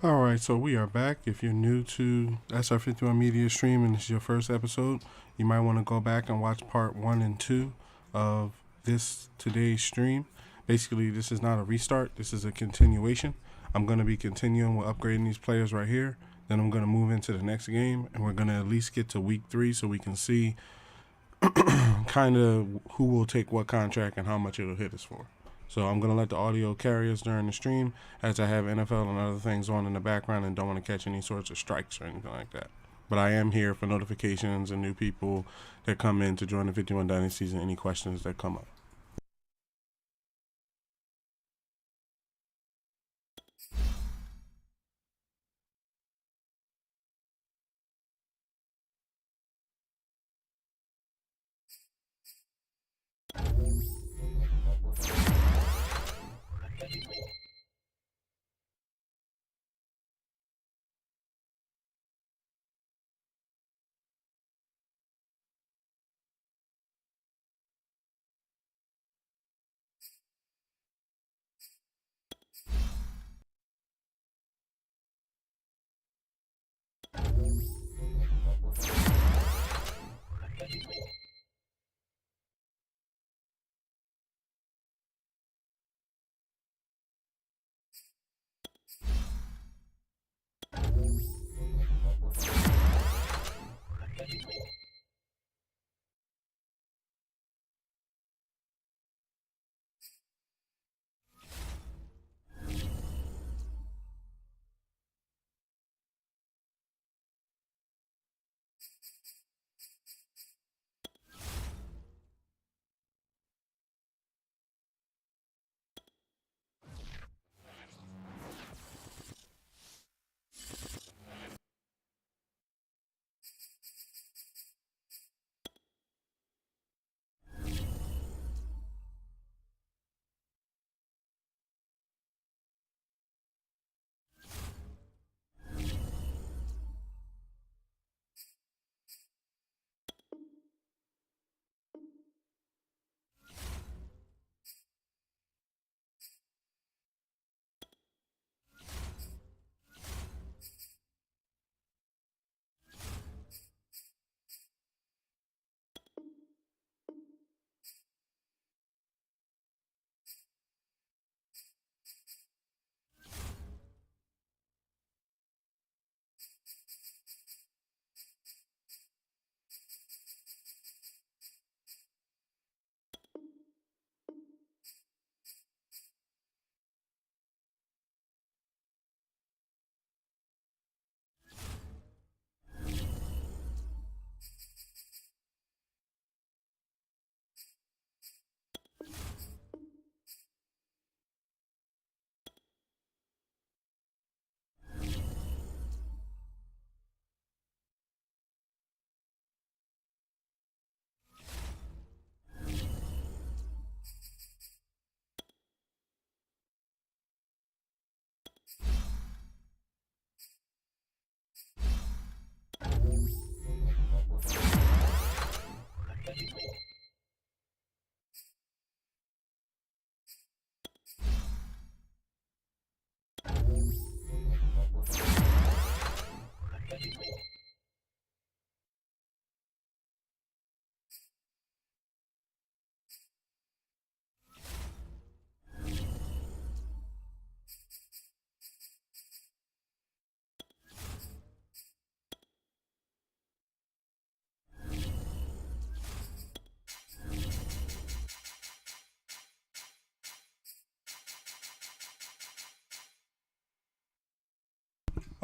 All right, so we are back. If you're new to SR51 Media Stream and this is your first episode, you might want to go back and watch part 1 and 2 of this today's stream. Basically, this is not a restart, this is a continuation. I'm going to be continuing with upgrading these players right here. Then I'm going to move into the next game, and we're going to at least get to week 3 so we can see kind of who will take what contract and how much it'll hit us for. So I'm going to let the audio carry us during the stream as I have NFL and other things on in the background and don't want to catch any sorts of strikes or anything like that. But I am here for notifications and new people that come in to join the 51 Dynasties and any questions that come up.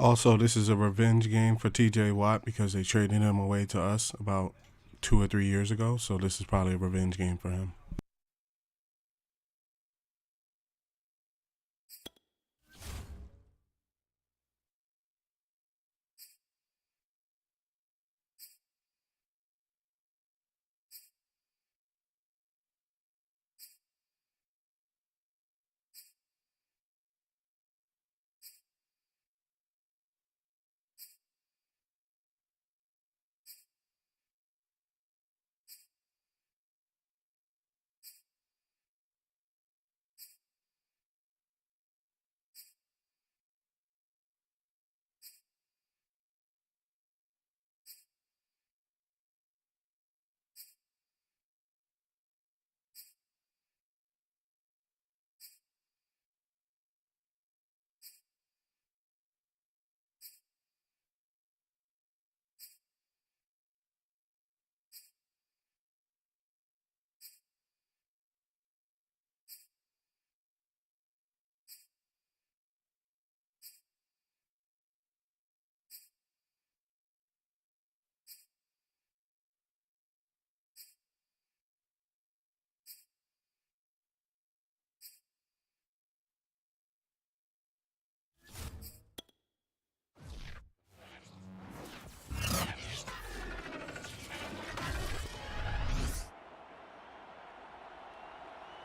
Also, this is a revenge game for TJ Watt because they traded him away to us about 2 or 3 years ago. So this is probably a revenge game for him.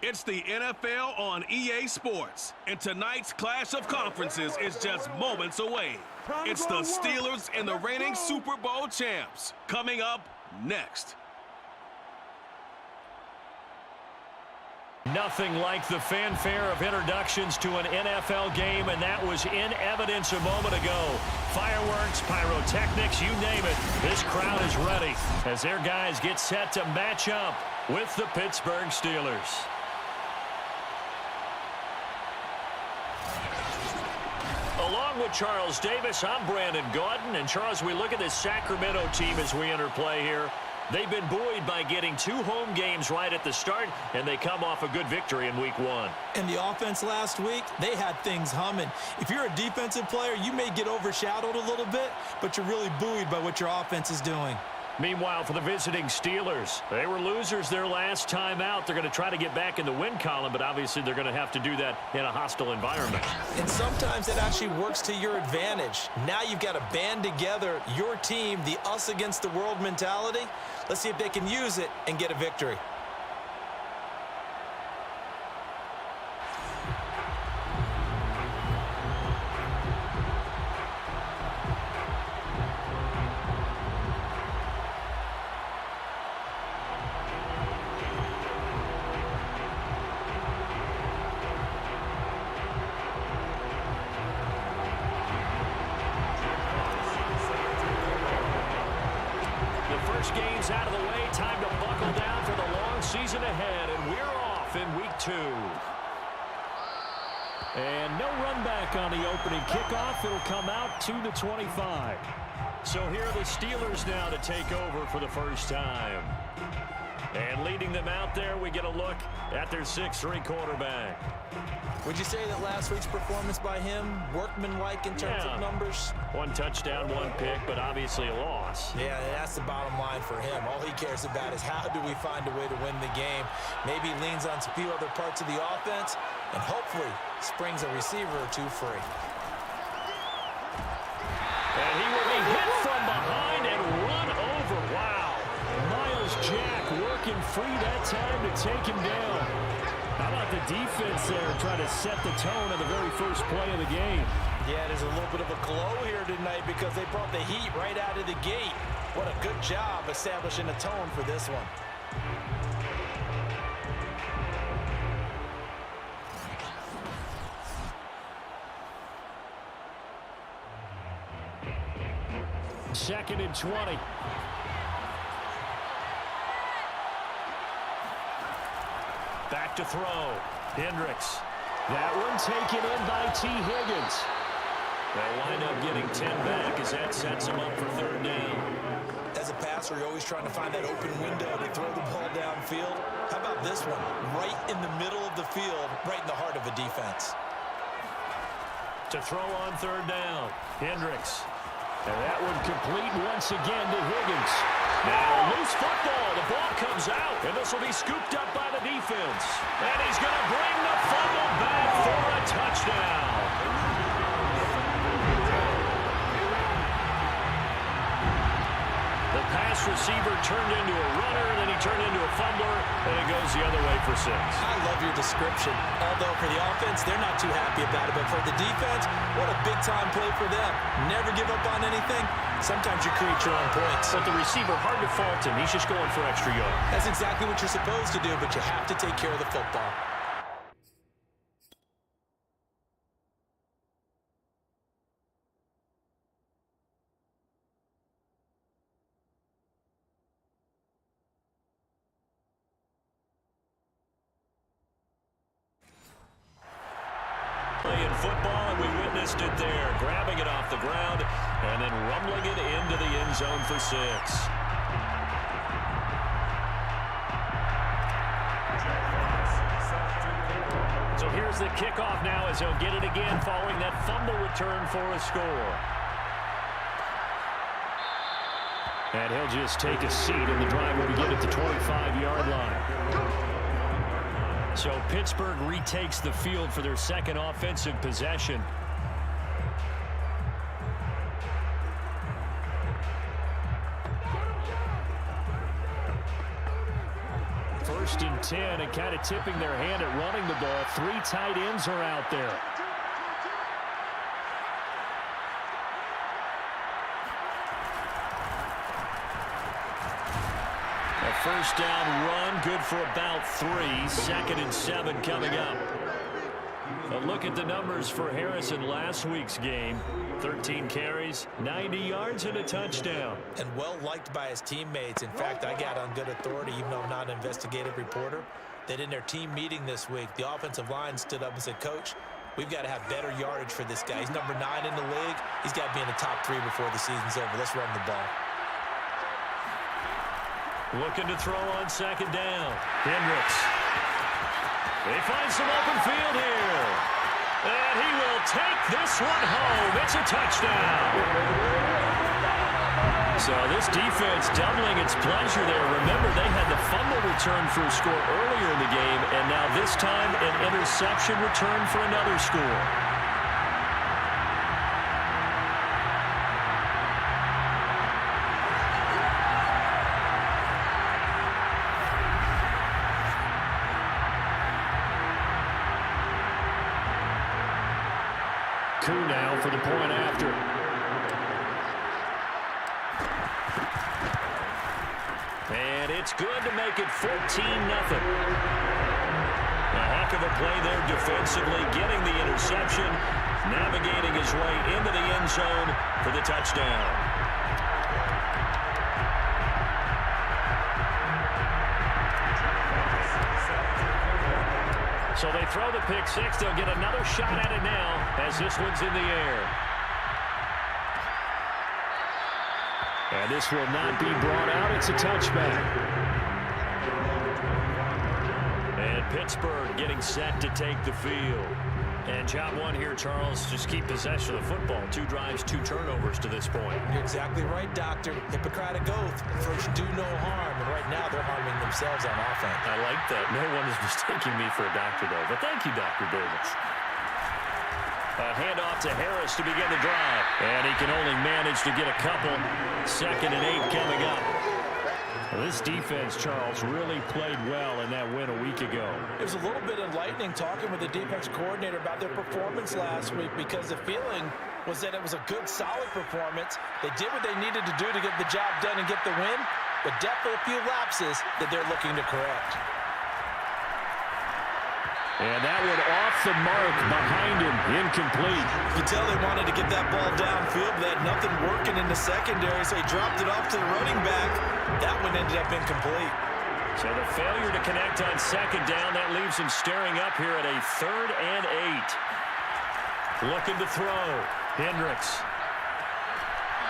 It's the NFL on EA Sports, and tonight's clash of conferences is just moments away. It's the Steelers and the reigning Super Bowl champs. Coming up next. Nothing like the fanfare of introductions to an NFL game, and that was in evidence a moment ago. Fireworks, pyrotechnics, you name it. This crowd is ready as their guys get set to match up with the Pittsburgh Steelers. Along with Charles Davis, I'm Brandon Gaudin. And Charles, we look at this Sacramento team as we enter play here. They've been buoyed by getting 2 home games right at the start, and they come off a good victory in Week 1. And the offense last week, they had things humming. If you're a defensive player, you may get overshadowed a little bit, but you're really buoyed by what your offense is doing. Meanwhile, for the visiting Steelers, they were losers their last time out. They're going to try to get back in the win column, but obviously they're going to have to do that in a hostile environment. And sometimes it actually works to your advantage. Now you've got to band together your team, the us against the world mentality. Let's see if they can use it and get a victory. Games out of the way, time to buckle down for the long season ahead, and we're off in Week 2. And no run back on the opening kickoff. It'll come out to the 25. So here are the Steelers now to take over for the first time. And leading them out there, we get a look at their 6'3" quarterback. Would you say that last week's performance by him, workmanlike in terms of numbers? 1 touchdown, 1 pick, but obviously a loss. Yeah, that's the bottom line for him. All he cares about is how do we find a way to win the game. Maybe leans on a few other parts of the offense, and hopefully springs a receiver or 2 free. And he will be hit from behind and run over. Wow. Miles Jack working free that time to take him down. How about the defense there trying to set the tone of the very first play of the game? Yeah, there's a little bit of a glow here tonight because they brought the heat right out of the gate. What a good job establishing a tone for this one. Second and 20. Back to throw. Hendricks. That one taken in by T. Higgins. They'll wind up getting 10 back as that sets them up for 3rd down. As a passer, you're always trying to find that open window to throw the ball downfield. How about this one? Right in the middle of the field, right in the heart of a defense. To throw on 3rd down. Hendricks. And that one complete once again to Higgins. Now loose football. The ball comes out, and this will be scooped up by the defense. And he's going to bring the fumble back for a touchdown. The pass receiver turned into a runner, then he turned into a fumbler, and it goes the other way for 6. I love your description. Although for the offense, they're not too happy about it. But for the defense, what a big-time play for them. Never give up on anything. Sometimes you create your own points. But the receiver, hard to fault him. He's just going for extra yards. That's exactly what you're supposed to do, but you have to take care of the football. Playing football, and we witnessed it there. Grabbing it off the ground and then rumbling it into the end zone for 6. So here's the kickoff now as he'll get it again following that fumble return for a score. And he'll just take a seat, and the drive will begin at the 25-yard line. So Pittsburgh retakes the field for their second offensive possession. 1st and 10 and kind of tipping their hand at running the ball. 3 tight ends are out there. A first down run, good for about 3. 2nd and 7 coming up. A look at the numbers for Harrison last week's game. 13 carries, 90 yards, and a touchdown. And well-liked by his teammates. In fact, I got on good authority, even though I'm not an investigative reporter, that in their team meeting this week, the offensive line stood up and said, Coach, we've got to have better yardage for this guy. He's number 9 in the league. He's got to be in the top 3 before the season's over. Let's run the ball. Looking to throw on 2nd down. Hendricks. They find some open field here. And he will take this one home. It's a touchdown. So this defense doubling its pleasure there. Remember, they had the fumble return for a score earlier in the game, and now this time an interception return for another score. Now for the point after. And it's good to make it 14-0. A heck of a play there defensively, getting the interception, navigating his way into the end zone for the touchdown. So they throw the pick 6. They'll get another shot at it now as this one's in the air. And this will not be brought out. It's a touchback. And Pittsburgh getting set to take the field. And job 1 here, Charles, just keep possession of the football. 2 drives, 2 turnovers to this point. You're exactly right, Doctor. Hippocratic oath. First, do no harm. And right now, they're harming themselves on offense. I like that. No one is mistaking me for a doctor, though. But thank you, Dr. Davis. A handoff to Harris to begin the drive. And he can only manage to get a couple. 2nd and 8 coming up. Well, this defense, Charles, really played well in that win a week ago. It was a little bit enlightening talking with the defense coordinator about their performance last week, because the feeling was that it was a good, solid performance. They did what they needed to do to get the job done and get the win, but definitely a few lapses that they're looking to correct. And that one off the mark behind him, incomplete. You can tell they wanted to get that ball downfield, but they had nothing working in the secondary, so he dropped it off to the running back. That one ended up incomplete. So the failure to connect on 2nd down, that leaves him staring up here at a 3rd and 8. Looking to throw. Hendricks.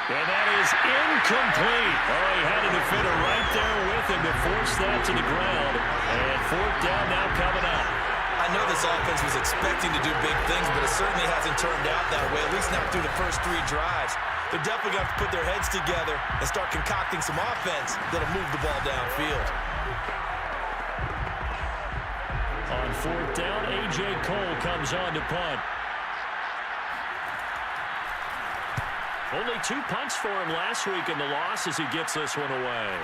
And that is incomplete. Oh, he had a defender right there with him to force that to the ground. And 4th down now coming up. I know this offense was expecting to do big things, but it certainly hasn't turned out that way, at least not through the first 3 drives. They're definitely going to have to put their heads together and start concocting some offense that'll move the ball downfield. On 4th down, A.J. Cole comes on to punt. Only 2 punts for him last week in the loss as he gets this one away.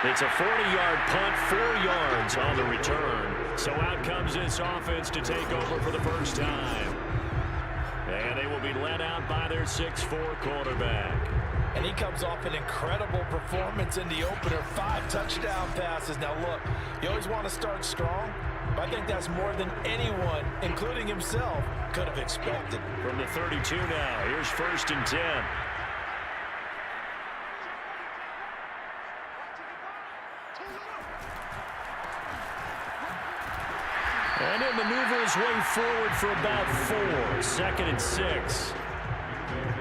It's a 40-yard punt, 4 yards on the return. So out comes this offense to take over for the first time. And they will be led out by their 6'4" quarterback. And he comes off an incredible performance in the opener. 5 touchdown passes. Now look, you always want to start strong, but I think that's more than anyone, including himself, could have expected. From the 32 now, here's 1st and 10. And he'll maneuver his way forward for about 4. 2nd and 6.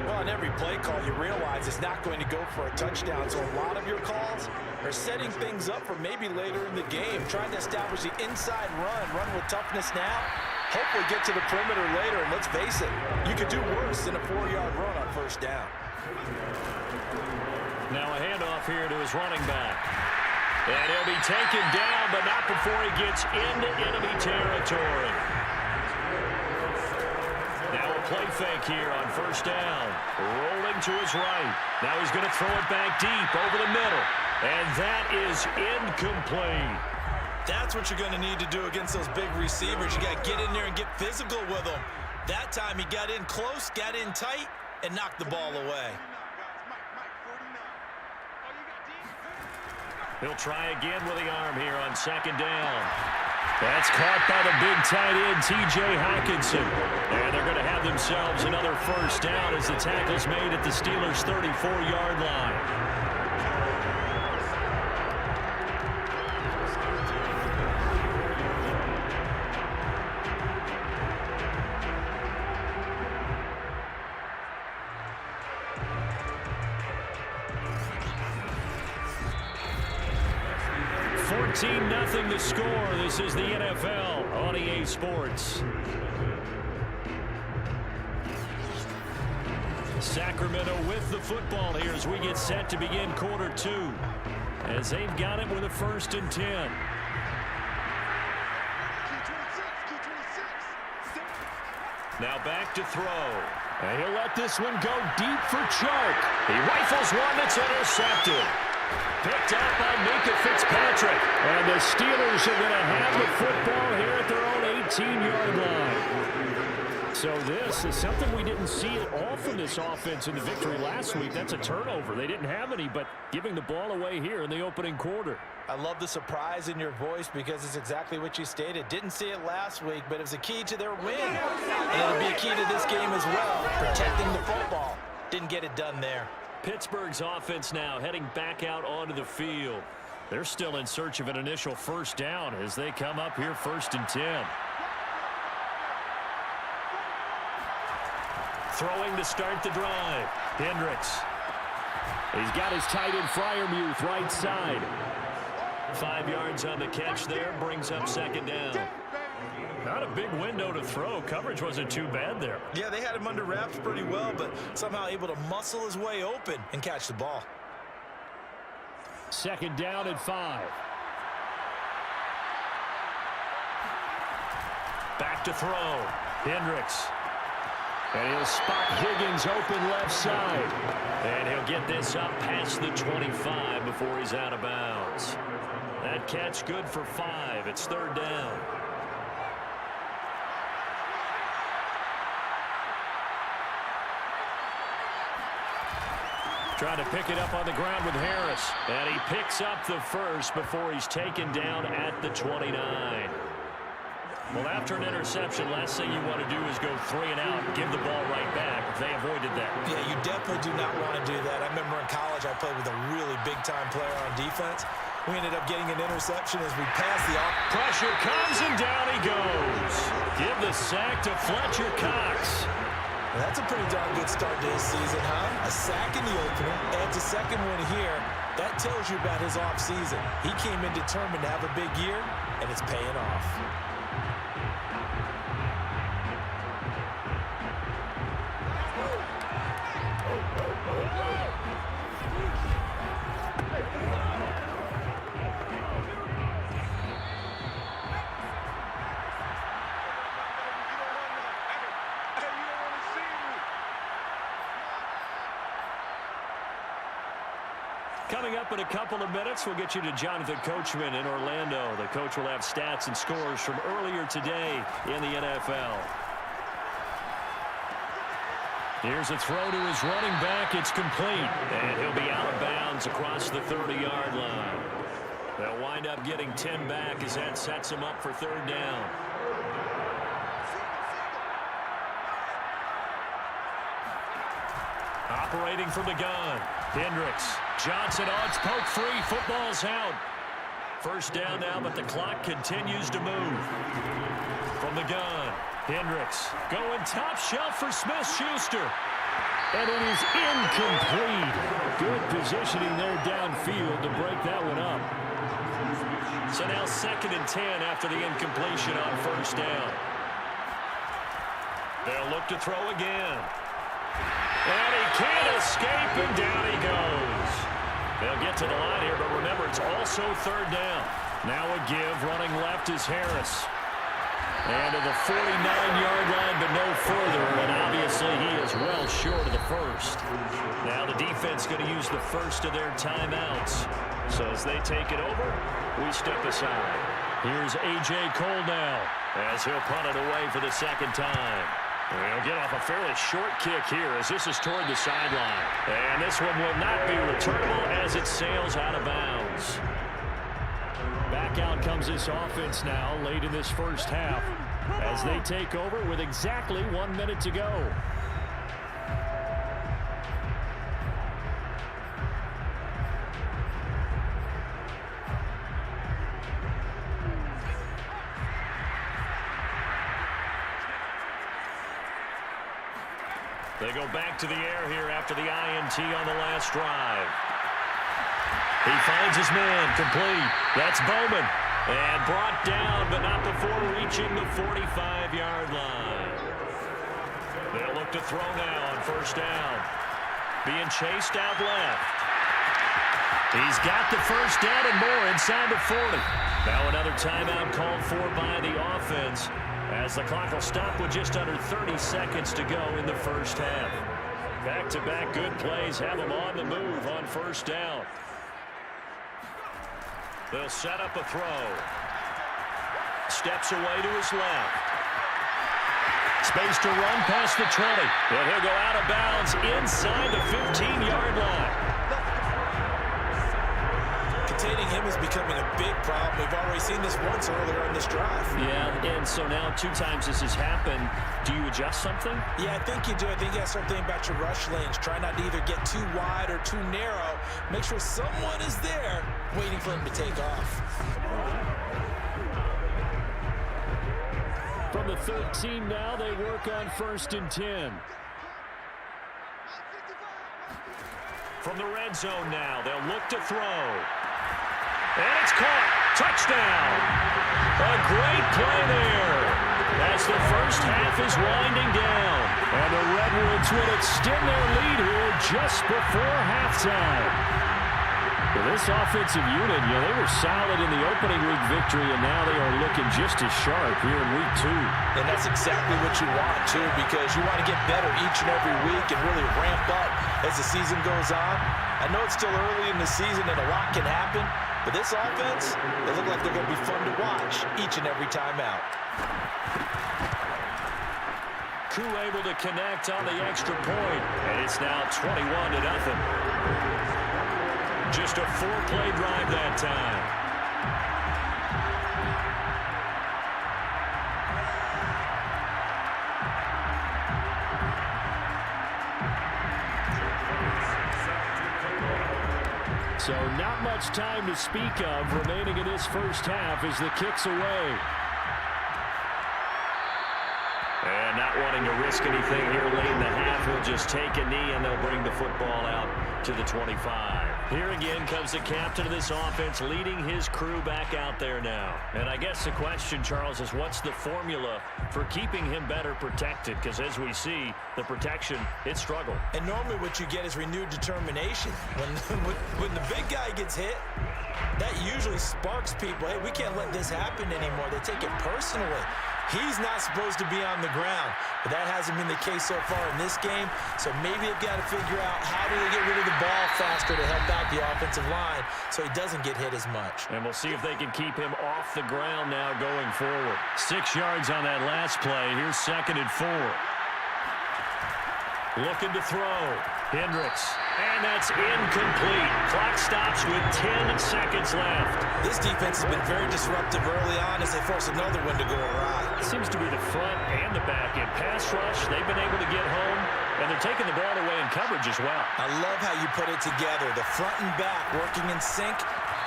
Well, on every play call, you realize it's not going to go for a touchdown. So a lot of your calls are setting things up for maybe later in the game, trying to establish the inside run with toughness now. Hopefully get to the perimeter later, and let's face it, you could do worse than a 4-yard run on 1st down. Now a handoff here to his running back. And he'll be taken down, but not before he gets into enemy territory. Now a play fake here on 1st down. Rolling to his right. Now he's going to throw it back deep over the middle. And that is incomplete. That's what you're going to need to do against those big receivers. You got to get in there and get physical with them. That time he got in close, got in tight, and knocked the ball away. He'll try again with the arm here on second down. That's caught by the big tight end, T.J. Hockenson. And they're going to have themselves another first down as the tackle's made at the Steelers' 34-yard line. Nothing to score. This is the NFL on EA Sports. Sacramento with the football here as we get set to begin quarter two. As they've got it with a 1st and 10. Now back to throw. And he'll let this one go deep for Chark. He rifles one that's intercepted. Picked up by Minka Fitzpatrick. And the Steelers are going to have the football here at their own 18-yard line. So this is something we didn't see at all from this offense in the victory last week. That's a turnover. They didn't have any, but giving the ball away here in the opening quarter. I love the surprise in your voice because it's exactly what you stated. Didn't see it last week, but it was a key to their win. And it'll be a key to this game as well, protecting the football. Didn't get it done there. Pittsburgh's offense now heading back out onto the field. They're still in search of an initial first down as they come up here 1st and 10. Throwing to start the drive. Hendricks. He's got his tight end Freiermuth right side. 5 yards on the catch there. Brings up 2nd down. Not a big window to throw. Coverage wasn't too bad there. Yeah, they had him under wraps pretty well, but somehow able to muscle his way open and catch the ball. 2nd down and 5. Back to throw. Hendricks. And he'll spot Higgins open left side. And he'll get this up past the 25 before he's out of bounds. That catch good for 5. It's 3rd down. Trying to pick it up on the ground with Harris. And he picks up the first before he's taken down at the 29. Well, after an interception, last thing you want to do is go 3 and out and give the ball right back. They avoided that. Yeah, you definitely do not want to do that. I remember in college I played with a really big-time player on defense. We ended up getting an interception as we passed the off. Pressure comes and down he goes. Give the sack to Fletcher Cox. That's a pretty darn good start to his season, huh? A sack in the opener, adds a second one here. That tells you about his offseason. He came in determined to have a big year, and it's paying off. Coming up in a couple of minutes, we'll get you to Jonathan Coachman in Orlando. The coach will have stats and scores from earlier today in the NFL. Here's a throw to his running back. It's complete. And he'll be out of bounds across the 30-yard line. They'll wind up getting 10 back as that sets him up for 3rd down. Operating from the gun. Hendricks. Johnson on it's poke free. Football's out. 1st down now, but the clock continues to move. From the gun. Hendricks going top shelf for Smith-Schuster. And it is incomplete. Good positioning there downfield to break that one up. So now 2nd and 10 after the incompletion on 1st down. They'll look to throw again. And he can't escape, and down he goes. They'll get to the line here, but remember, it's also 3rd down. Now a give, running left is Harris. And to the 49-yard line, but no further. And obviously, he is well short of the first. Now the defense going to use the first of their timeouts. So as they take it over, we step aside. Here's A.J. Cole now, as he'll punt it away for the second time. And he'll get off a fairly short kick here as this is toward the sideline. And this one will not be returnable as it sails out of bounds. Back out comes this offense now late in this first half as they take over with exactly 1 minute to go. They go back to the air here after the INT on the last drive. He finds his man, complete. That's Bowman. And brought down, but not before reaching the 45-yard line. They'll look to throw now on first down. Being chased out left. He's got the first down and more inside the 40. Now another timeout called for by the offense, as the clock will stop with just under 30 seconds to go in the first half. Back-to-back good plays have them on the move on first down. They'll set up a throw. Steps away to his left. Space to run past the 20. And he'll go out of bounds inside the 15-yard line. Containing him is becoming a big problem. We've already seen this once earlier in this drive. Yeah, and so now 2 times this has happened. Do you adjust something? Yeah, I think you do. I think you got to start thinking about your rush lanes. Try not to either get too wide or too narrow. Make sure someone is there waiting for him to take off. From the 13 now, they work on 1st and 10. From the red zone now, they'll look to throw. And it's caught. Touchdown. A great play there as the first half is winding down. And the Redwoods will extend their lead here just before halftime. Well, this offensive unit, they were solid in the opening week victory, and now they are looking just as sharp here in week 2. And that's exactly what you want, too, because you want to get better each and every week and really ramp up as the season goes on. I know it's still early in the season and a lot can happen, but this offense, they look like they're going to be fun to watch each and every time out. Koo able to connect on the extra point, and it's now 21-0. Just a 4-play drive that time. So not much time to speak of remaining in this first half as the kick's away. And not wanting to risk anything here late in the half, he'll just take a knee and they'll bring the football out to the 25. Here again comes the captain of this offense leading his crew back out there now. And I guess the question, Charles, is what's the formula for keeping him better protected? Because as we see, the protection, it struggled. And normally what you get is renewed determination. When the big guy gets hit, that usually sparks people. Hey, we can't let this happen anymore. They take it personally. He's not supposed to be on the ground, but that hasn't been the case so far in this game. So maybe they've got to figure out how do they get rid of the ball faster to help out the offensive line so he doesn't get hit as much. And we'll see if they can keep him off the ground now going forward. 6 yards on that last play. Here's 2nd and 4. Looking to throw. Hendricks. And that's incomplete. Clock stops with 10 seconds left. This defense has been very disruptive early on as they force another one to go awry. It seems to be the front and the back end. Pass rush, they've been able to get home, and they're taking the ball away in coverage as well. I love how you put it together. The front and back working in sync.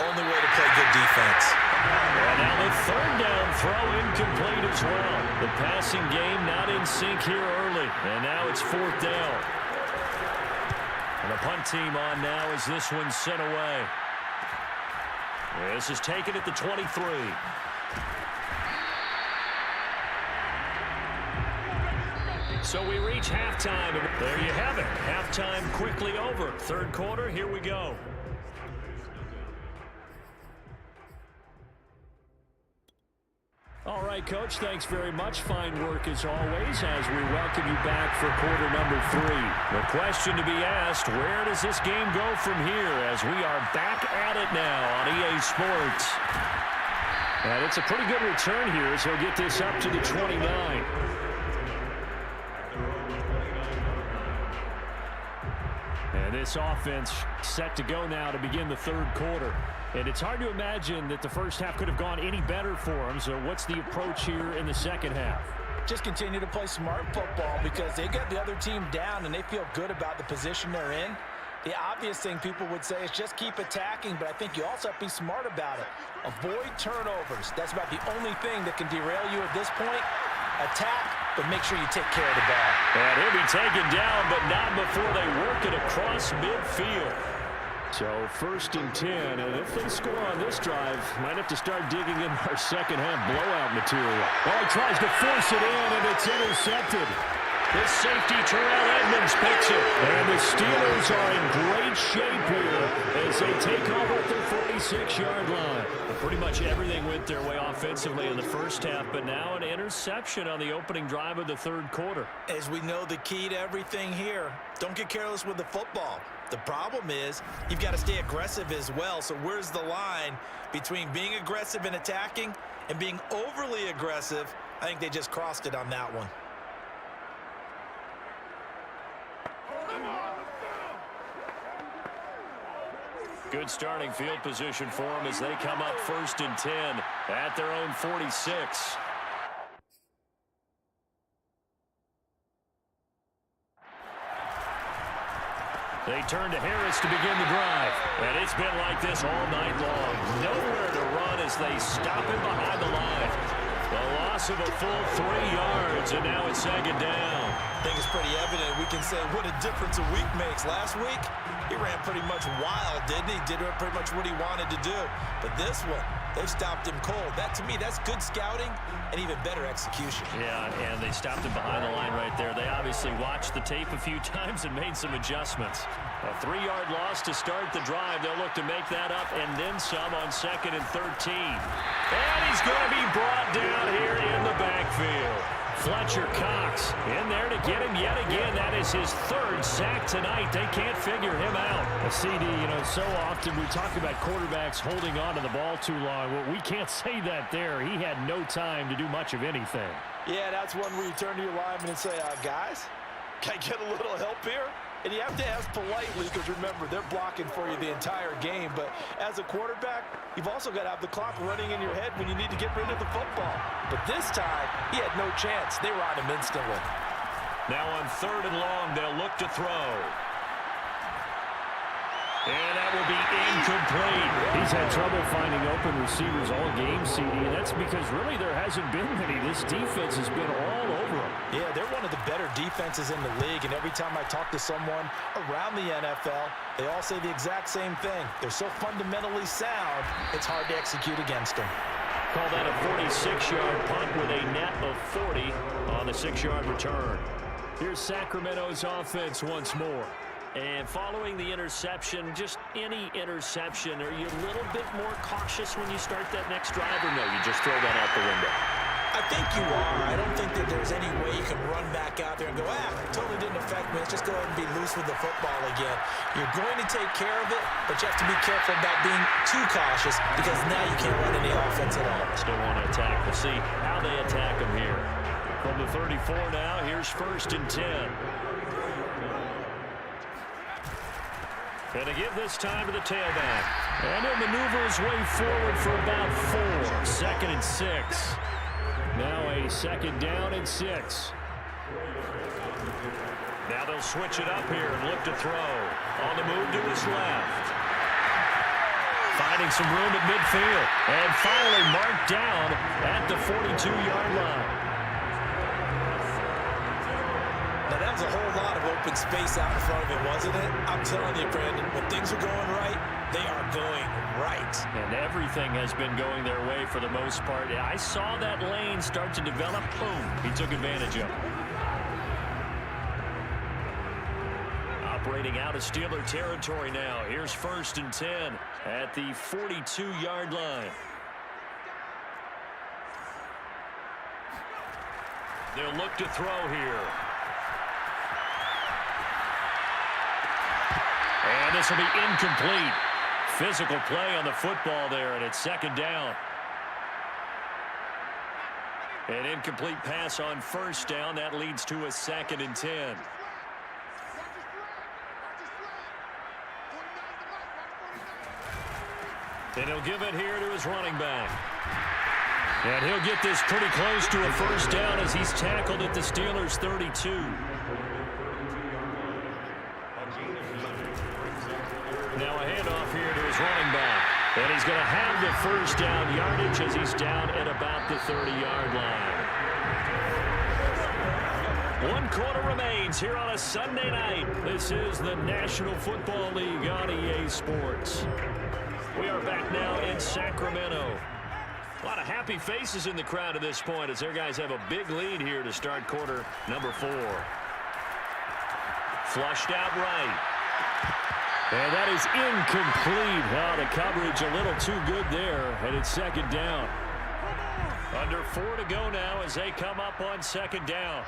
Only way to play good defense. And now the 3rd down throw incomplete as well. The passing game not in sync here early. And now it's 4th down. And the punt team on now as this one's sent away. This is taken at the 23. So we reach halftime. There you have it. Halftime quickly over. 3rd quarter, here we go. All right, Coach, thanks very much. Fine work as always as we welcome you back for quarter number 3. The question to be asked, where does this game go from here as we are back at it now on EA Sports? And it's a pretty good return here as he'll get this up to the 29. And this offense set to go now to begin the third quarter. And it's hard to imagine that the first half could have gone any better for them. So what's the approach here in the second half? Just continue to play smart football because they got the other team down and they feel good about the position they're in. The obvious thing people would say is just keep attacking, but I think you also have to be smart about it. Avoid turnovers. That's about the only thing that can derail you at this point. Attack, but make sure you take care of the ball. And he'll be taken down, but not before they work it across midfield. So 1st and 10, and if they score on this drive, might have to start digging in our second half blowout material. Well, he tries to force it in, and it's intercepted. This safety, Terrell Edmonds, picks it. And the Steelers are in great shape here as they take over at their 46-yard line. Pretty much everything went their way offensively in the first half, but now an interception on the opening drive of the third quarter. As we know, the key to everything here, don't get careless with the football. The problem is you've got to stay aggressive as well. So where's the line between being aggressive and attacking and being overly aggressive? I think they just crossed it on that one. Good starting field position for them as they come up 1st and 10 at their own 46. They turn to Harris to begin the drive. And it's been like this all night long. Nowhere to run as they stop him behind the line. The loss of a full 3 yards, and now it's 2nd down. I think it's pretty evident. We can say what a difference a week makes. Last week, he ran pretty much wild, didn't he? Did pretty much what he wanted to do. But this one, they've stopped him cold. That, to me, that's good scouting and even better execution. Yeah, and they stopped him behind the line right there. They obviously watched the tape a few times and made some adjustments. A 3-yard loss to start the drive. They'll look to make that up and then some on 2nd and 13. And he's going to be brought down here in the backfield. Fletcher Cox in there to get him yet again. That is his 3rd sack tonight. They can't figure him out. A CD, so often we talk about quarterbacks holding on to the ball too long. Well, we can't say that there. He had no time to do much of anything. Yeah, that's one where you turn to your lineman and say, guys, can I get a little help here? And you have to ask politely because, remember, they're blocking for you the entire game. But as a quarterback, you've also got to have the clock running in your head when you need to get rid of the football. But this time, he had no chance. They were on him instantly. Now on 3rd and long, they'll look to throw. And that will be incomplete. He's had trouble finding open receivers all game, CD, and that's because really there hasn't been many. This defense has been all over him. Yeah, they're one of the better defenses in the league, and every time I talk to someone around the NFL, they all say the exact same thing. They're so fundamentally sound, it's hard to execute against them. Call that a 46-yard punt with a net of 40 on the 6-yard return. Here's Sacramento's offense once more. And following the interception, just any interception, are you a little bit more cautious when you start that next drive, or no, you just throw that out the window? I think you are. I don't think that there's any way you can run back out there and go, totally didn't affect me. Let's just go ahead and be loose with the football again. You're going to take care of it, but you have to be careful about being too cautious because now you can't run any offense at all. Still want to attack. We'll see how they attack them here. From the 34 now, here's 1st and 10. And to give this time to the tailback. And he'll maneuver his way forward for about 4. 2nd and 6. Now a 2nd down and 6. Now they'll switch it up here and look to throw. On the move to his left. Finding some room at midfield. And finally marked down at the 42-yard line. Now, that was a whole lot of open space out in front of him, wasn't it? I'm telling you, Brandon, when things are going right, they are going right. And everything has been going their way for the most part. I saw that lane start to develop. Boom. He took advantage of it. Operating out of Steeler territory now. Here's 1st and 10 at the 42-yard line. They'll look to throw here. And this will be incomplete. Physical play on the football there, and it's second down. An incomplete pass on first down. That leads to a 2nd and 10. And he'll give it here to his running back. And he'll get this pretty close to a first down as he's tackled at the Steelers' 32. Now a handoff here to his running back. And he's going to have the first down yardage as he's down at about the 30-yard line. 1 quarter remains here on a Sunday night. This is the National Football League on EA Sports. We are back now in Sacramento. A lot of happy faces in the crowd at this point as their guys have a big lead here to start quarter number 4. Flushed out right. And that is incomplete. Oh, the coverage a little too good there, and it's second down. Under 4 to go now as they come up on second down.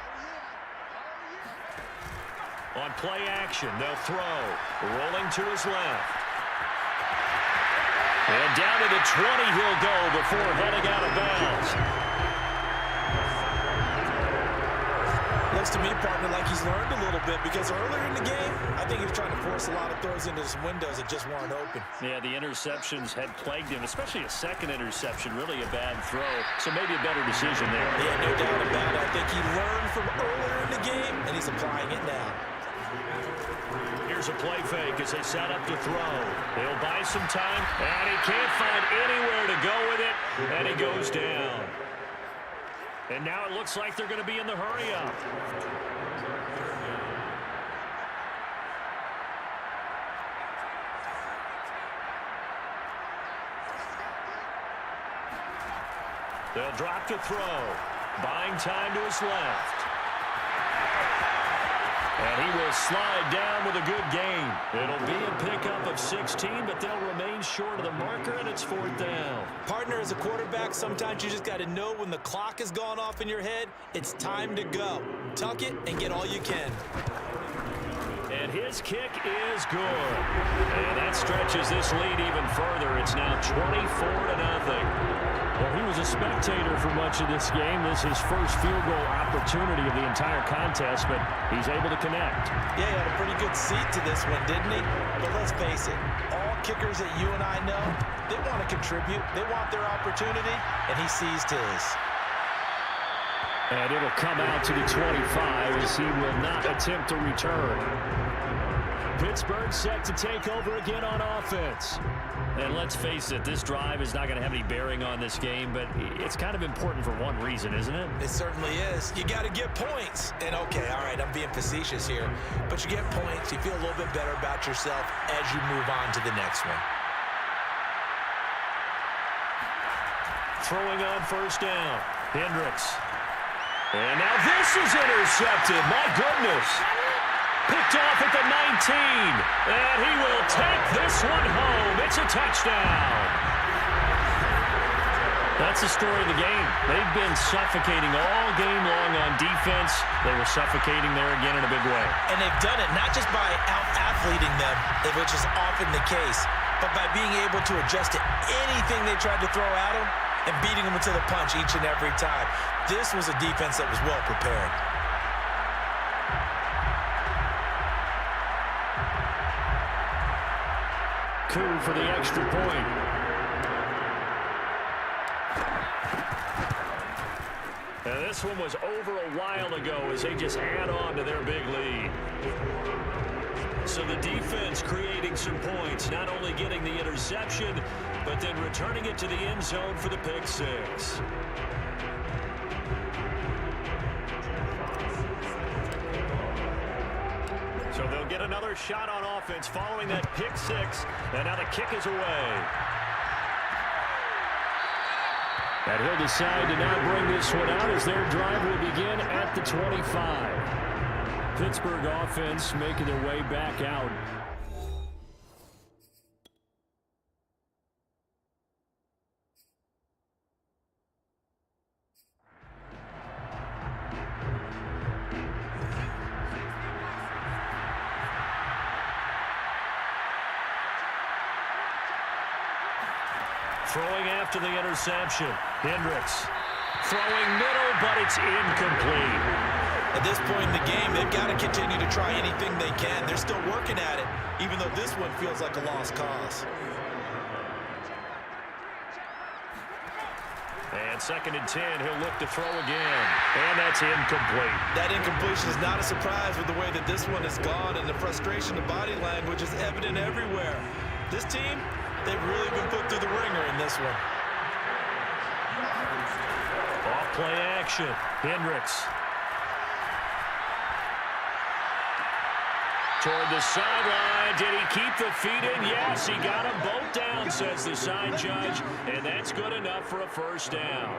On play action, they'll throw. Rolling to his left. And down to the 20 he'll go before heading out of bounds. Looks to me, partner, like he's learned a little bit because earlier in the game, I think he was trying to force a lot of throws into some windows that just weren't open. Yeah, the interceptions had plagued him, especially a second interception, really a bad throw. So maybe a better decision there. Yeah, no doubt about it. I think he learned from earlier in the game, and he's applying it now. Here's a play fake as they set up to throw. They'll buy some time, and he can't find anywhere to go with it, and he goes down. And now it looks like they're going to be in the hurry-up. They'll drop to throw. Buying time to his left. And he will slide down with a good gain. It'll be a pickup of 16, but they'll remain short of the marker, and it's 4th down. Partner, as a quarterback, sometimes you just got to know when the clock has gone off in your head, it's time to go. Tuck it and get all you can. And his kick is good. And that stretches this lead even further. It's now 24-0. Well, he was a spectator for much of this game. This is his first field goal opportunity of the entire contest, but he's able to connect. Yeah, he had a pretty good seat to this one, didn't he? But let's face it, all kickers that you and I know, they want to contribute. They want their opportunity, and he seized his. And it'll come out to the 25 as he will not attempt to return. Pittsburgh set to take over again on offense. And let's face it, this drive is not going to have any bearing on this game, but it's kind of important for one reason, isn't it? It certainly is. You got to get points. And okay, all right, I'm being facetious here, but you get points, you feel a little bit better about yourself as you move on to the next one. Throwing on first down, Hendricks. And now this is intercepted. My goodness. Picked off at the 19. And he will take this one home. It's a touchdown. That's the story of the game. They've been suffocating all game long on defense. They were suffocating there again in a big way. And they've done it not just by out-athleting them, which is often the case, but by being able to adjust to anything they tried to throw at them and beating them to the punch each and every time. This was a defense that was well prepared. Coup for the extra point. And this one was over a while ago as they just add on to their big lead. So the defense creating some points, not only getting the interception, but then returning it to the end zone for the pick six. So they'll get another shot on offense following that pick six, and now the kick is away. And he'll decide to now bring this one out as their drive will begin at the 25. Pittsburgh offense making their way back out. Throwing after the interception. Hendricks throwing middle, but it's incomplete. At this point in the game, they've got to continue to try anything they can. They're still working at it, even though this one feels like a lost cause. And 2nd and 10, he'll look to throw again. And that's incomplete. That incompletion is not a surprise with the way that this one has gone, and the frustration, the body language is evident everywhere. This team, they've really been put through the ringer in this one. Off play action. Hendricks. Toward the sideline. Did he keep the feet in? Yes, he got them both down, says the side judge. And that's good enough for a first down.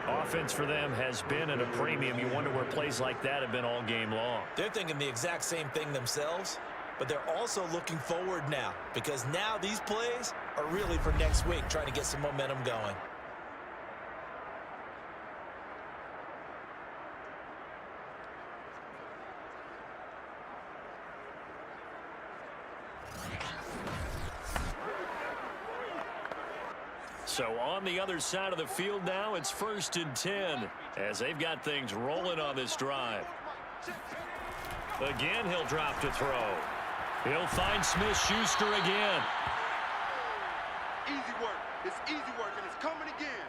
Offense for them has been at a premium. You wonder where plays like that have been all game long. They're thinking the exact same thing themselves, but they're also looking forward now, because now these plays are really for next week, trying to get some momentum going. So on the other side of the field now, it's 1st and 10 as they've got things rolling on this drive. Again, he'll drop to throw. He'll find Smith-Schuster again. Easy work. It's easy work, and it's coming again.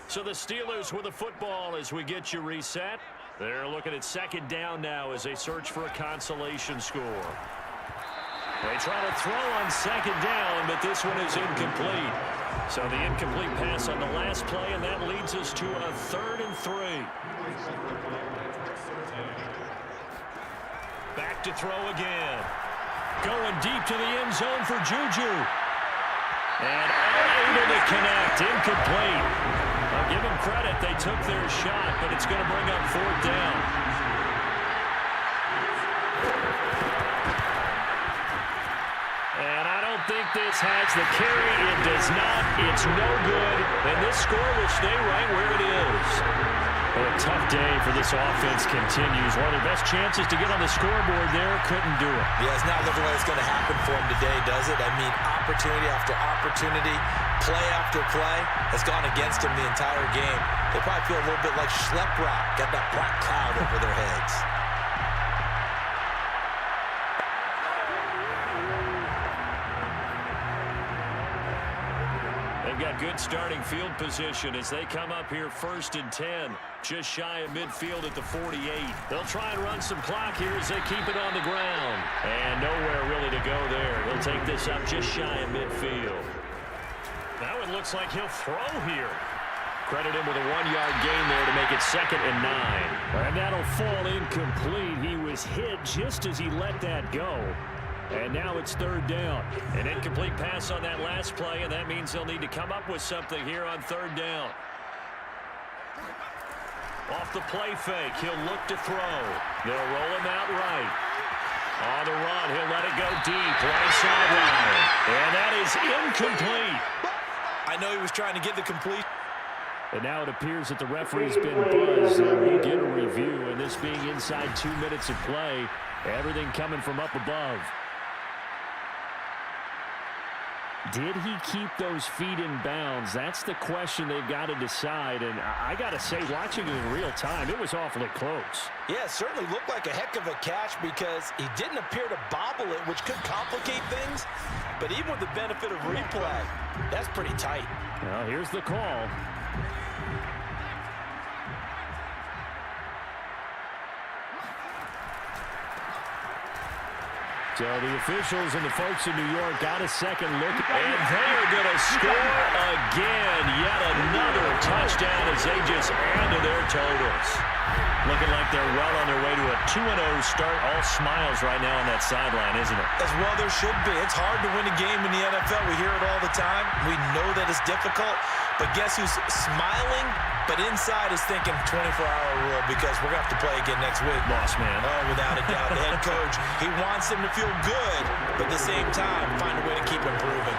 So the Steelers with the football as we get you reset. They're looking at 2nd down now as they search for a consolation score. They try to throw on 2nd down, but this one is incomplete. So the incomplete pass on the last play, and that leads us to a 3rd and 3. Back to throw again. Going deep to the end zone for Juju. And unable to connect. Incomplete. I'll give them credit. They took their shot, but it's going to bring up 4th down. And I don't think this has the carry. It does not. It's no good. And this score will stay right where it is. Well, a tough day for this offense continues. One of their best chances to get on the scoreboard there, couldn't do it. Yeah, it's not looking like it's going to happen for them today, does it? I mean, opportunity after opportunity, play after play has gone against them the entire game. They probably feel a little bit like schlep rock, got that black cloud over their heads. They've got good starting field position as they come up here 1st and 10. Just shy of midfield at the 48. They'll try and run some clock here as they keep it on the ground. And nowhere really to go there. He'll take this up just shy of midfield. Now it looks like he'll throw here. Credit him with a 1-yard gain there to make it 2nd and 9. And that'll fall incomplete. He was hit just as he let that go. And now it's 3rd down. An incomplete pass on that last play, and that means they'll need to come up with something here on 3rd down. Off the play fake, he'll look to throw. They'll roll him out right. On the run, he'll let it go deep, right sideline. And that is incomplete. I know he was trying to get the complete. And now it appears that the referee's been buzzed, and we'll get a review. And this being inside 2 minutes of play, everything coming from up above. Did he keep those feet in bounds? That's the question they've got to decide. And I got to say, watching it in real time, it was awfully close. Yeah, it certainly looked like a heck of a catch because he didn't appear to bobble it, which could complicate things. But even with the benefit of replay, that's pretty tight. Well, here's the call. So the officials and the folks in New York got a second look, and they're going to score again. Yet another touchdown as they just add to their totals. Looking like they're well on their way to a 2-0 start. All smiles right now on that sideline, isn't it? As well there should be. It's hard to win a game in the NFL. We hear it all the time. We know that it's difficult. But guess who's smiling? But inside is thinking 24-hour rule because we're going to have to play again next week. Lost man. Oh, without a doubt. The head coach, he wants them to feel good, but at the same time, find a way to keep improving.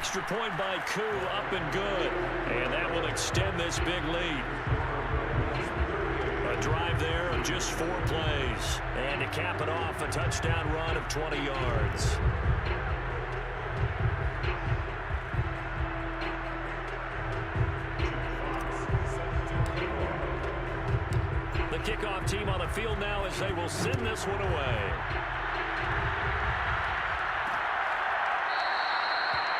extra point by Koo, up and good. And that will extend this big lead. A drive there of just 4 plays. And to cap it off, a touchdown run of 20 yards. The kickoff team on the field now as they will send this one away.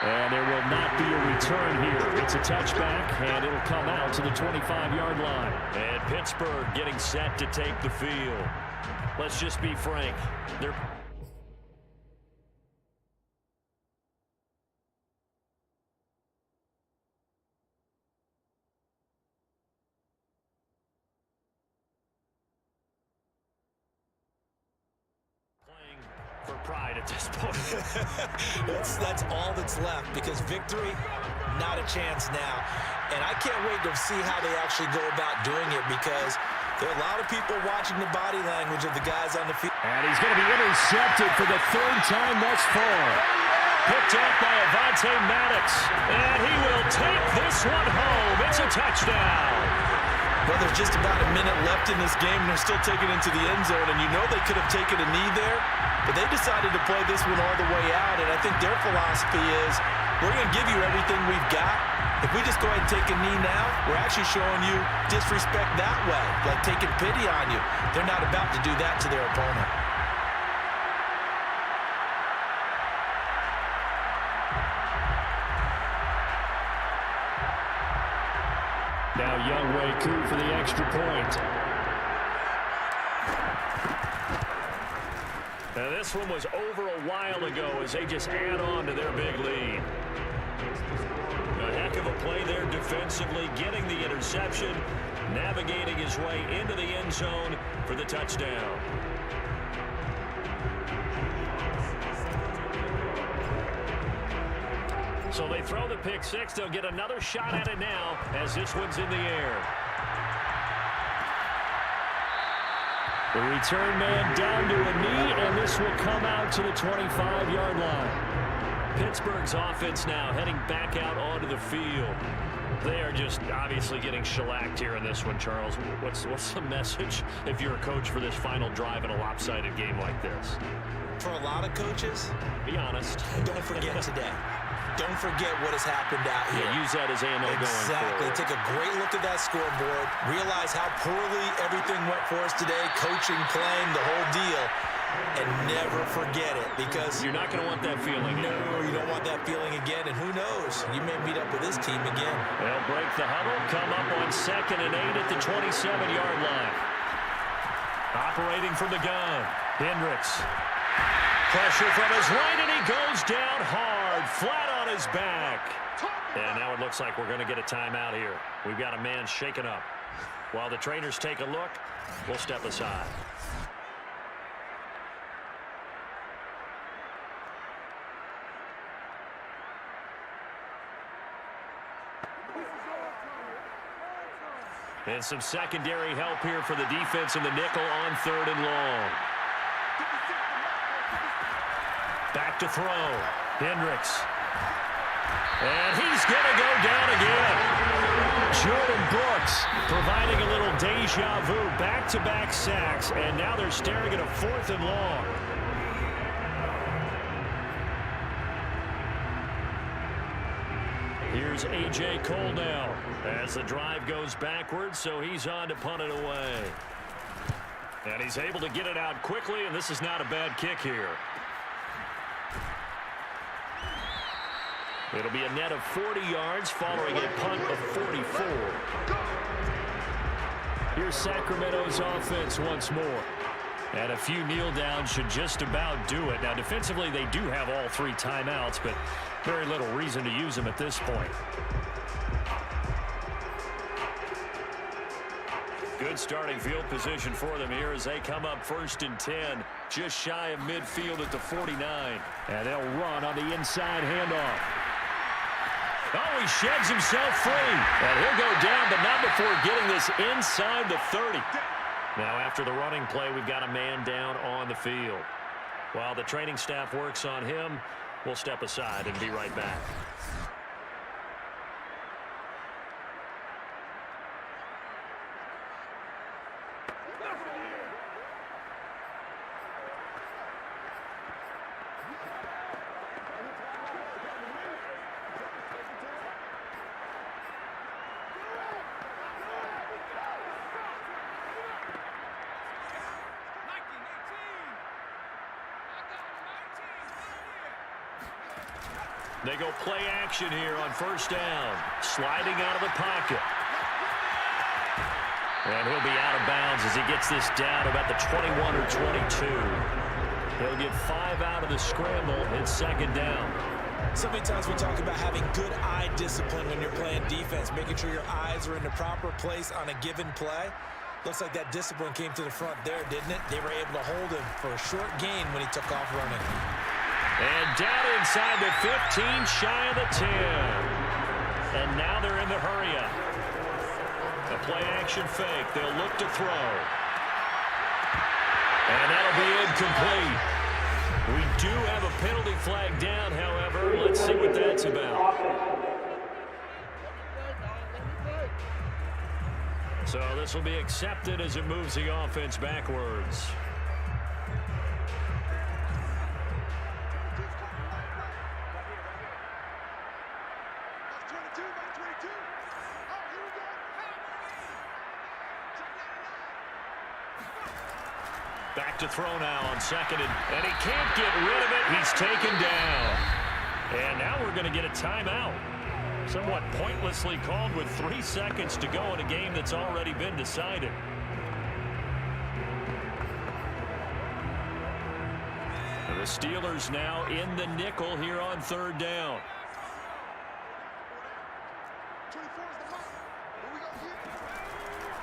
And there will not be a return here. It's a touchback, and it'll come out to the 25-yard line. And Pittsburgh getting set to take the field. Let's just be frank. They're playing for pride at this point. That's all that's left, because victory, not a chance now. And I can't wait to see how they actually go about doing it, because there are a lot of people watching the body language of the guys on the field. And he's going to be intercepted for the 3rd time thus far. Picked up by Avonte Maddox. And he will take this one home. It's a touchdown. Well, there's just about a minute left in this game, and they're still taking it into the end zone. And you know they could have taken a knee there, but they decided to play this one all the way out. And I think their philosophy is, we're going to give you everything we've got. If we just go ahead and take a knee now, we're actually showing you disrespect that way, like taking pity on you. They're not about to do that to their opponent. Now Younghoe Koo for the extra point. Now this one was over a while ago as they just add on to their big lead. A heck of a play there defensively, getting the interception, navigating his way into the end zone for the touchdown. So they throw the pick six. They'll get another shot at it now as this one's in the air. The return man down to a knee, and this will come out to the 25-yard line. Pittsburgh's offense now heading back out onto the field. They are just obviously getting shellacked here in this one, Charles. What's the message if you're a coach for this final drive in a lopsided game like this? For a lot of coaches, be honest. Don't forget today. Don't forget what has happened out here. Yeah, use that as ammo going forward. Exactly. Take a great look at that scoreboard. Realize how poorly everything went for us today. Coaching, playing, the whole deal. And never forget it, because you're not going to want that feeling. No, you don't want that feeling again. And who knows? You may meet up with this team again. They'll break the huddle. Come up on 2nd and 8 at the 27-yard line. Operating from the gun. Hendricks. Pressure from his right, and he goes down hard, flat on his back. And now it looks like we're going to get a timeout here. We've got a man shaken up. While the trainers take a look, we'll step aside. And some secondary help here for the defense in the nickel on 3rd and long. Back to throw. Hendricks. And he's going to go down again. Jordan Brooks providing a little deja vu. Back-to-back sacks. And now they're staring at a 4th and long. Here's A.J. Cole now as the drive goes backwards, so he's on to punt it away. And he's able to get it out quickly, and this is not a bad kick here. It'll be a net of 40 yards following a punt of 44. Here's Sacramento's offense once more. And a few kneel downs should just about do it. Now, defensively, they do have all 3 timeouts, but very little reason to use them at this point. Good starting field position for them here as they come up 1st and 10, just shy of midfield at the 49. And they'll run on the inside handoff. Oh, he sheds himself free. And he'll go down, but not before getting this inside the 30. Now, after the running play, we've got a man down on the field. While the training staff works on him, We'll step aside and be right back. They go play action here on first down. Sliding out of the pocket. And he'll be out of bounds as he gets this down about the 21 or 22. He'll get 5 out of the scramble. It's second down. So many times we talk about having good eye discipline when you're playing defense, making sure your eyes are in the proper place on a given play. Looks like that discipline came to the front there, didn't it? They were able to hold him for a short gain when he took off running. And down inside the 15, shy of the 10. And now they're in the hurry-up. A play-action fake. They'll look to throw. And that'll be incomplete. We do have a penalty flag down, however. Let's see what that's about. So this will be accepted as it moves the offense backwards. Back to throw now on second, and he can't get rid of it. He's taken down. And now we're going to get a timeout. Somewhat pointlessly called with 3 seconds to go in a game that's already been decided. And the Steelers now in the nickel here on third down.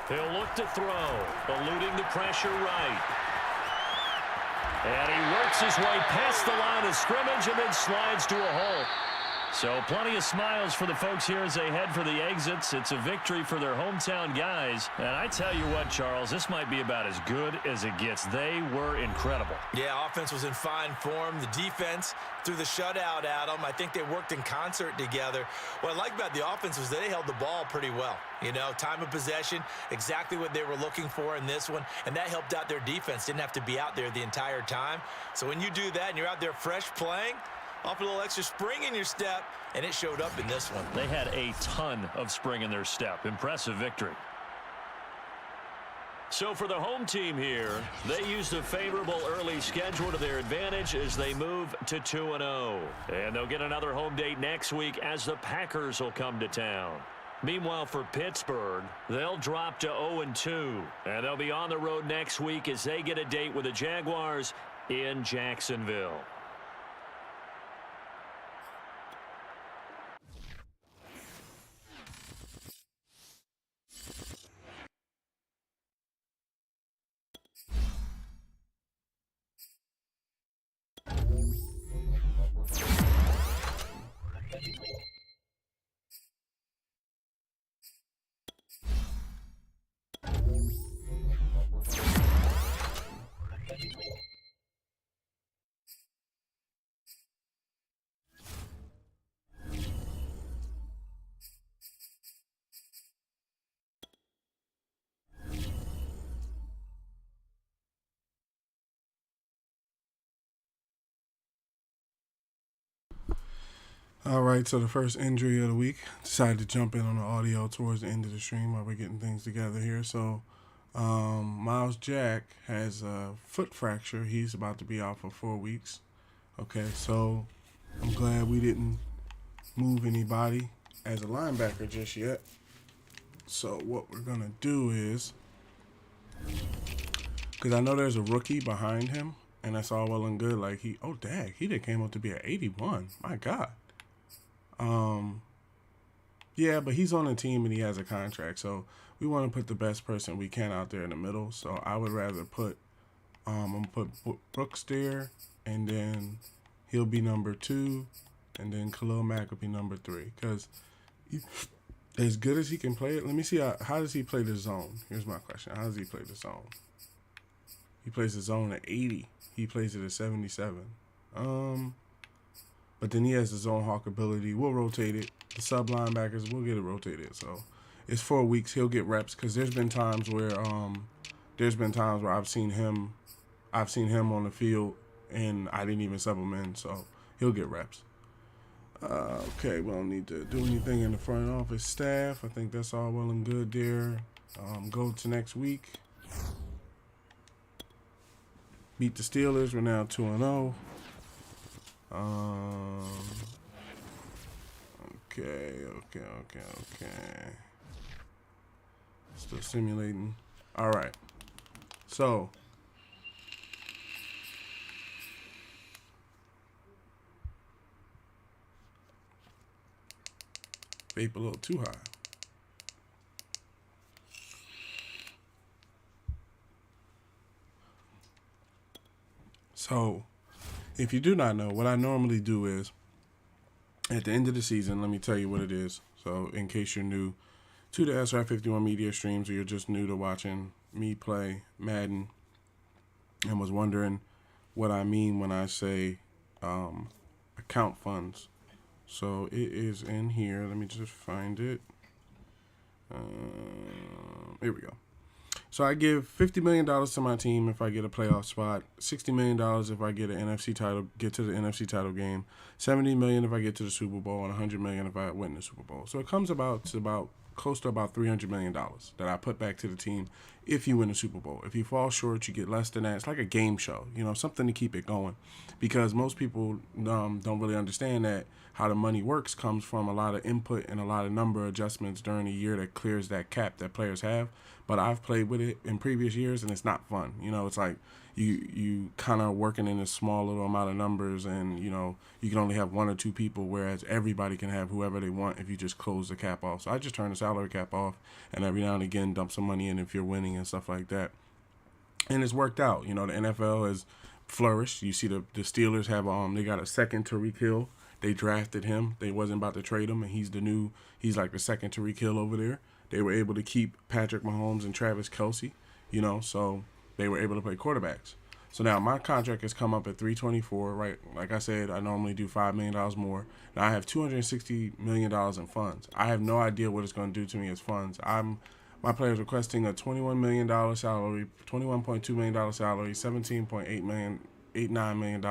He'll look to throw, eluding the pressure right. And he works his way past the line of scrimmage and then slides to a hole. So plenty of smiles for the folks here as they head for the exits. It's a victory for their hometown guys. And I tell you what, Charles, this might be about as good as it gets. They were incredible. Yeah, offense was in fine form. The defense threw the shutout at them. I think they worked in concert together. What I like about the offense was they held the ball pretty well. You know, time of possession, exactly what they were looking for in this one. And that helped out their defense. Didn't have to be out there the entire time. So when you do that and you're out there fresh playing, off a little extra spring in your step, and it showed up in this one. They had a ton of spring in their step. Impressive victory. So for the home team here, they used a favorable early schedule to their advantage as they move to 2-0. And they'll get another home date next week as the Packers will come to town. Meanwhile, for Pittsburgh, they'll drop to 0-2. And they'll be on the road next week as they get a date with the Jaguars in Jacksonville. All right, so the first injury of the week. Decided to jump in on the audio towards the end of the stream while we're getting things together here. So, Miles Jack has a foot fracture. He's about to be out for 4 weeks. Okay, so I'm glad we didn't move anybody as a linebacker just yet. So what we're going to do is, because I know there's a rookie behind him, and that's all well and good. Like, he did came up to be an 81. My God. Yeah, but he's on a team and he has a contract, so we want to put the best person we can out there in the middle. So I would rather put, I'm gonna put Brooks there, and then he'll be number 2, and then Khalil Mack will be number 3. Because as good as he can play it, let me see how does he play the zone. Here's my question: how does he play the zone? He plays the zone at 80. He plays it at 77. But But then he has his own hawk ability. We'll rotate it. The sub linebackers, we'll get it rotated. So it's 4 weeks. He'll get reps because there's been times where I've seen him on the field and I didn't even sub him in. So he'll get reps. Okay, we don't need to do anything in the front office staff. I think that's all well and good there. Go to next week. Beat the Steelers. We're now 2-0. Okay. Still simulating. All right. So. Vape a little too high. So, if you do not know, what I normally do is, at the end of the season, let me tell you what it is. So, in case you're new to the SR51 media streams or you're just new to watching me play Madden and was wondering what I mean when I say account funds. So it is in here. Let me just find it. Here we go. So I give $50 million to my team if I get a playoff spot, $60 million if I get get to the NFC title game, $70 million if I get to the Super Bowl, and $100 million if I win the Super Bowl. So it comes close to about $300 million that I put back to the team if you win the Super Bowl. If you fall short, you get less than that. It's like a game show, something to keep it going, because most people don't really understand that how the money works comes from a lot of input and a lot of number adjustments during the year that clears that cap that players have. But I've played with it in previous years, and it's not fun. It's like you kind of working in a small little amount of numbers, and you can only have 1 or 2 people, whereas everybody can have whoever they want if you just close the cap off. So I just turn the salary cap off, and every now and again dump some money in if you're winning and stuff like that. And it's worked out. The NFL has flourished. You see the Steelers have they got a second Tyreek Hill. They drafted him. They wasn't about to trade him, and he's like the second Tyreek Hill over there. They were able to keep Patrick Mahomes and Travis Kelce, so they were able to play quarterbacks. So now my contract has come up at $324, right? Like I said, I normally do $5 million more. Now I have $260 million in funds. I have no idea what it's going to do to me as funds. My player's requesting a $21 million salary, $21.2 million salary, $17.89 million,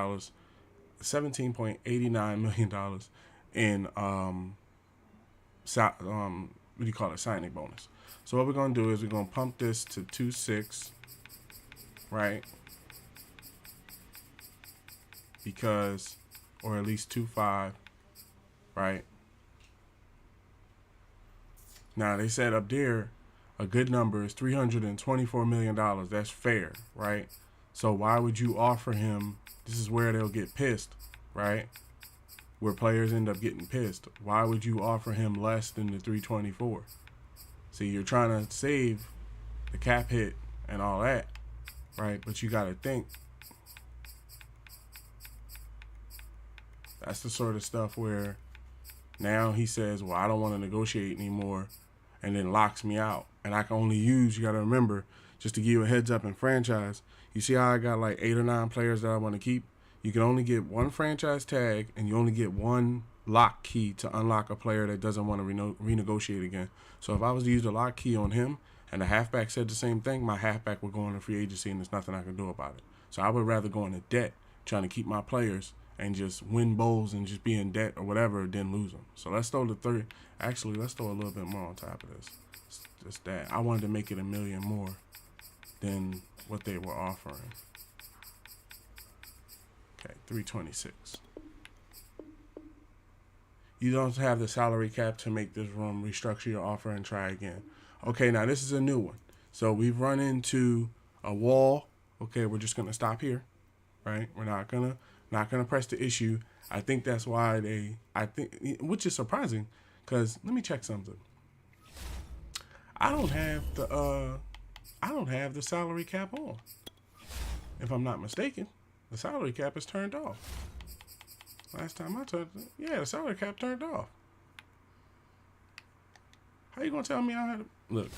$17.89 million in signing bonus. So what we're gonna do is we're gonna pump this to 2.6, right? Because, or at least 2.5, right? Now they said up there a good number is $324 million. That's fair, right? So why would you offer him? This is where they'll get pissed, right? Where players end up getting pissed. Why would you offer him less than the 324? See, you're trying to save the cap hit and all that, right? But you got to think. That's the sort of stuff where now he says, well, I don't want to negotiate anymore, and then locks me out. And I can only use, you got to remember, just to give you a heads up in franchise, you see how I got like 8 or 9 players that I want to keep? You can only get 1 franchise tag, and you only get 1 lock key to unlock a player that doesn't want to renegotiate again. So if I was to use the lock key on him and the halfback said the same thing, my halfback would go into free agency and there's nothing I can do about it. So I would rather go into debt trying to keep my players and just win bowls and just be in debt or whatever, than lose them. So let's throw the 3. Actually, let's throw a little bit more on top of this. Just that. I wanted to make it $1 million more than what they were offering. Okay, 326. You don't have the salary cap to make this room, restructure your offer and try again. Okay, now this is a new one. So we've run into a wall. Okay, we're just gonna stop here, right? We're not gonna press the issue. I think that's why which is surprising, because let me check something. I don't have the salary cap on. If I'm not mistaken, the salary cap is turned off. Last time I turned it, yeah, the salary cap turned off. How you gonna tell me I had to look?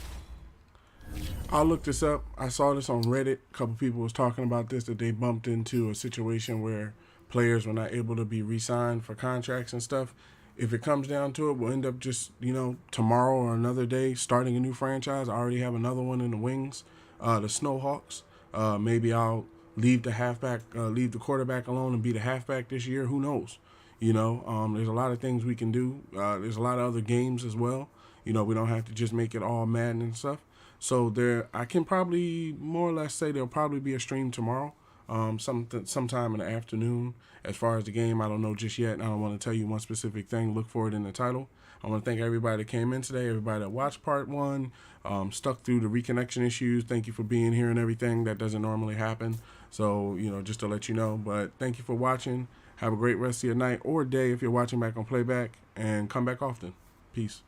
I'll look this up. I saw this on Reddit. A couple people was talking about this, that they bumped into a situation where players were not able to be re-signed for contracts and stuff. If it comes down to it, we'll end up just, tomorrow or another day starting a new franchise. I already have another one in the wings, the Snowhawks. Maybe I'll leave the quarterback alone and be the halfback this year. Who knows? There's a lot of things we can do. There's a lot of other games as well. We don't have to just make it all Madden and stuff. So I can probably more or less say there'll probably be a stream tomorrow, sometime in the afternoon. As far as the game, I don't know just yet. I don't want to tell you one specific thing. Look for it in the title. I want to thank everybody that came in today, everybody that watched part 1, stuck through the reconnection issues. Thank you for being here and everything. That doesn't normally happen. So, just to let you know. But thank you for watching. Have a great rest of your night or day if you're watching back on playback. And come back often. Peace.